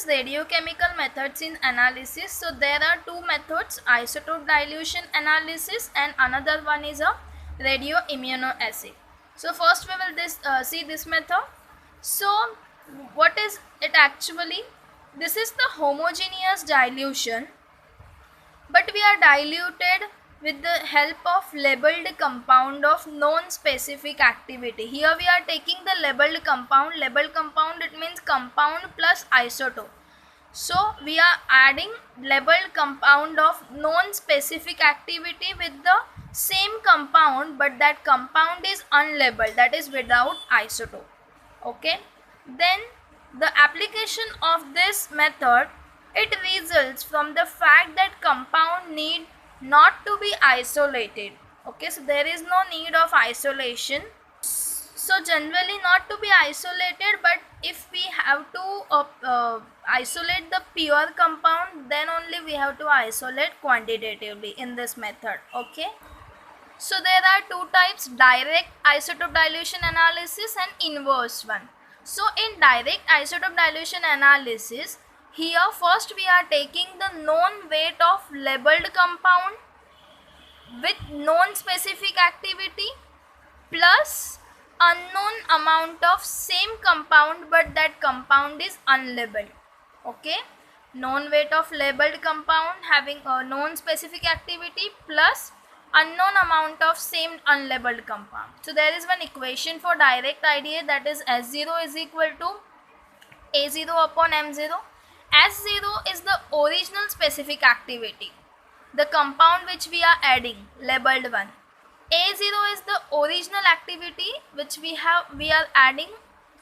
Radiochemical methods in analysis. So there are two methods, isotope dilution analysis and another one is a radioimmunoassay. So first we will see this method. So what is it actually? This is the homogeneous dilution, but we are diluted with the help of labeled compound of non-specific activity. Here we are taking the labeled compound. Labeled compound, it means compound plus isotope. So we are adding labeled compound of non-specific activity with the same compound, but that compound is unlabeled, that is without isotope. Okay, then the application of this method, it results from the fact that compound need not to be isolated. Okay, so there is no need of isolation. So generally not to be isolated, but if we have to isolate the pure compound, then only we have to isolate quantitatively in this method. Okay, so there are two types, direct isotope dilution analysis and inverse one. So in direct isotope dilution analysis, here first we are taking the known weight of labeled compound with known specific activity plus unknown amount of same compound, but that compound is unlabeled. Okay, known weight of labeled compound having a known specific activity plus unknown amount of same unlabeled compound. So there is one equation for direct IDA, that is S0 is equal to A0 upon M0. S0 is the original specific activity, the compound which we are adding, labeled one. A0 is the original activity which we are adding,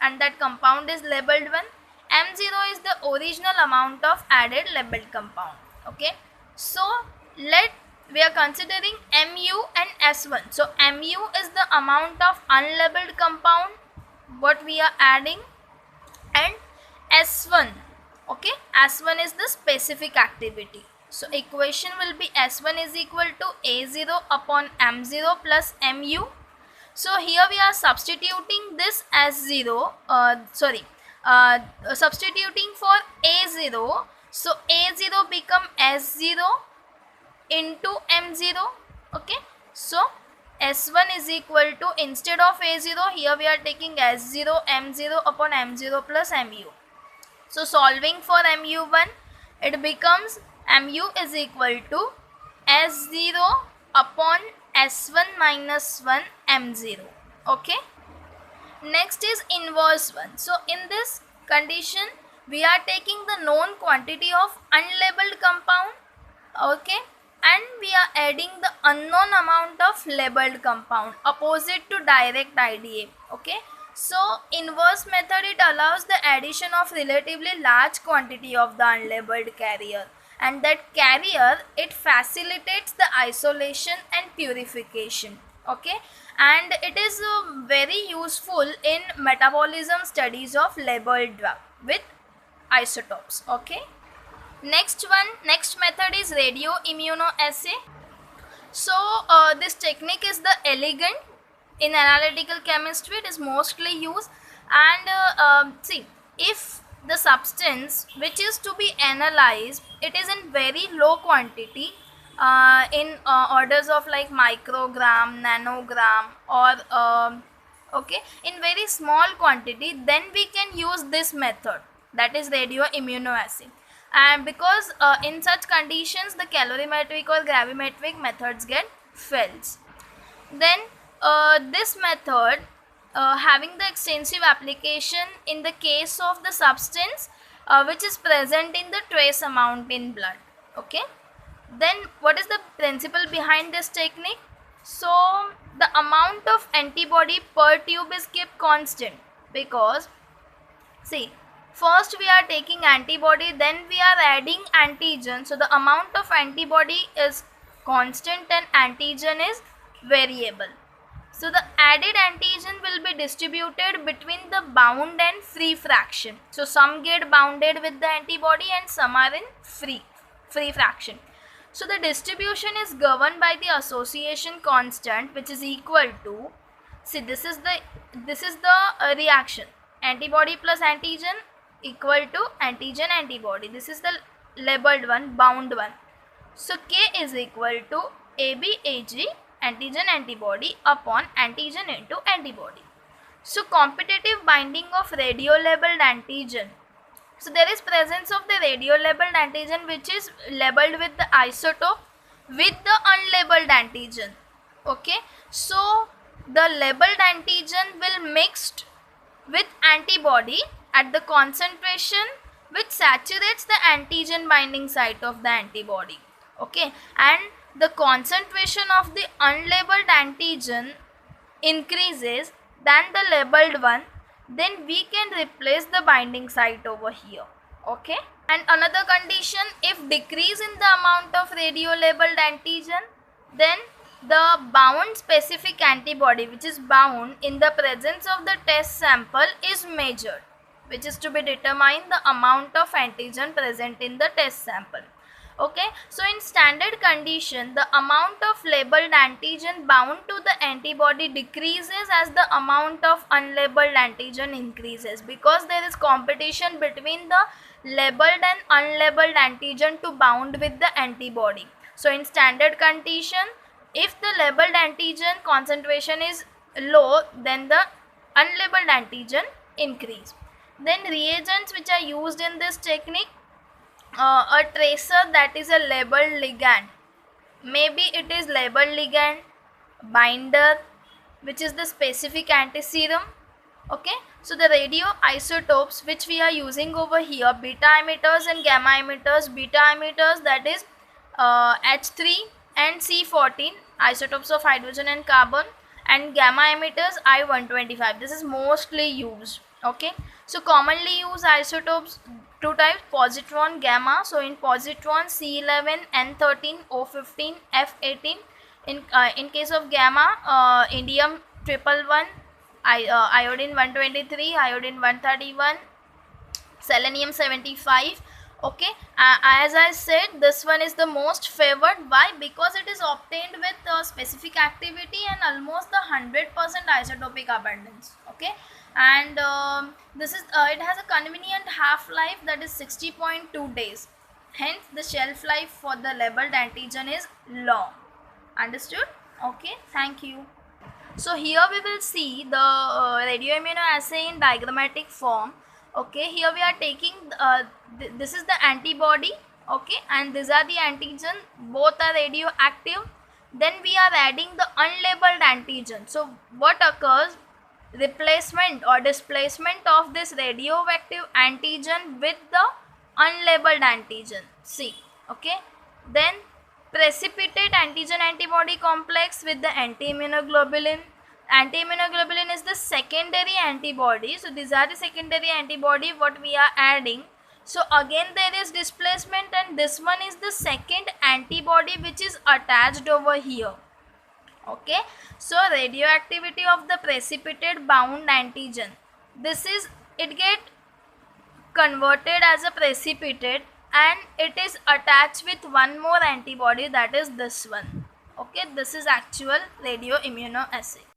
and that compound is labeled one. M0 is the original amount of added labeled compound. Okay, so we are considering Mu and S1. So Mu is the amount of unlabeled compound what we are adding, and S1, okay, S1 is the specific activity. So equation will be S1 is equal to A0 upon M0 plus Mu. So here we are substituting this as 0, substituting for A0. So A0 become S0 into M0. Okay, so S1 is equal to, instead of A0, here we are taking S0 M0 upon M0 plus Mu. So solving for Mu1, it becomes Mu is equal to S0 upon S1 minus 1 M0. Okay, next is inverse one. So in this condition, we are taking the known quantity of unlabeled compound, okay, and we are adding the unknown amount of labeled compound, opposite to direct IDA. Okay, so inverse method, it allows the addition of relatively large quantity of the unlabeled carrier, and that carrier, it facilitates the isolation and purification. Okay, and it is very useful in metabolism studies of labeled drug with isotopes. Okay, next method is radioimmunoassay. So this technique is the elegant in analytical chemistry. It is mostly used, and see, if the substance which is to be analyzed, it is in very low quantity, in orders of like microgram, nanogram, or okay, in very small quantity, then we can use this method, that is radioimmunoassay. And because in such conditions the calorimetric or gravimetric methods get fails. Then this method having the extensive application in the case of the substance which is present in the trace amount in blood. Okay, then what is the principle behind this technique? So the amount of antibody per tube is kept constant, because see, first we are taking antibody, then we are adding antigen, so the amount of antibody is constant and antigen is variable. So the added antigen will be distributed between the bound and free fraction. So some get bounded with the antibody and some are in free fraction. So the distribution is governed by the association constant, which is equal to, see, this is the reaction, antibody plus antigen equal to antigen antibody. This is the labeled one, bound one. So K is equal to ABAG antigen antibody upon antigen into antibody. So competitive binding of radio-labeled antigen. So there is presence of the radio-labeled antigen which is labeled with the isotope with the unlabeled antigen. Okay, so the labeled antigen will mixed with antibody at the concentration which saturates the antigen binding site of the antibody. Okay, and the concentration of the unlabeled antigen increases than the labeled one, then we can replace the binding site over here. Okay, and another condition, if decrease in the amount of radio labeled antigen, then the bound specific antibody which is bound in the presence of the test sample is measured, which is to be determined the amount of antigen present in the test sample. Okay, so in standard condition, the amount of labeled antigen bound to the antibody decreases as the amount of unlabeled antigen increases, because there is competition between the labeled and unlabeled antigen to bound with the antibody. So in standard condition, if the labeled antigen concentration is low, then the unlabeled antigen increase. Then reagents which are used in this technique, a tracer, that is a labeled ligand. Maybe it is labeled ligand, binder, which is the specific antiserum. Okay, so the radioisotopes which we are using over here, beta emitters and gamma emitters. Beta emitters, that is H3 and C14, isotopes of hydrogen and carbon, and gamma emitters I-125. This is mostly used. Okay, so commonly used isotopes, two types, positron, gamma. So in positron, C11, N13, O15, F18. In case of gamma, indium 111, iodine 123, iodine 131, selenium 75. Okay, as I said, this one is the most favored. Why? Because it is obtained with specific activity and almost the 100% isotopic abundance. Okay, and this is it has a convenient half-life, that is 60.2 days. Hence the shelf life for the labeled antigen is long. Understood? Okay, thank you. So here we will see the radioimmunoassay in diagrammatic form. Okay, here we are taking this is the antibody. Okay, and these are the antigen, both are radioactive. Then we are adding the unlabeled antigen. So what occurs? Replacement or displacement of this radioactive antigen with the unlabeled antigen. See, okay, then precipitate antigen antibody complex with the anti-immunoglobulin. Anti-immunoglobulin is the secondary antibody. So these are the secondary antibody what we are adding. So again there is displacement, and this one is the second antibody which is attached over here. Okay, so radioactivity of the precipitate bound antigen, this is, it get converted as a precipitate and it is attached with one more antibody, that is this one. Okay, this is actual radioimmunoassay.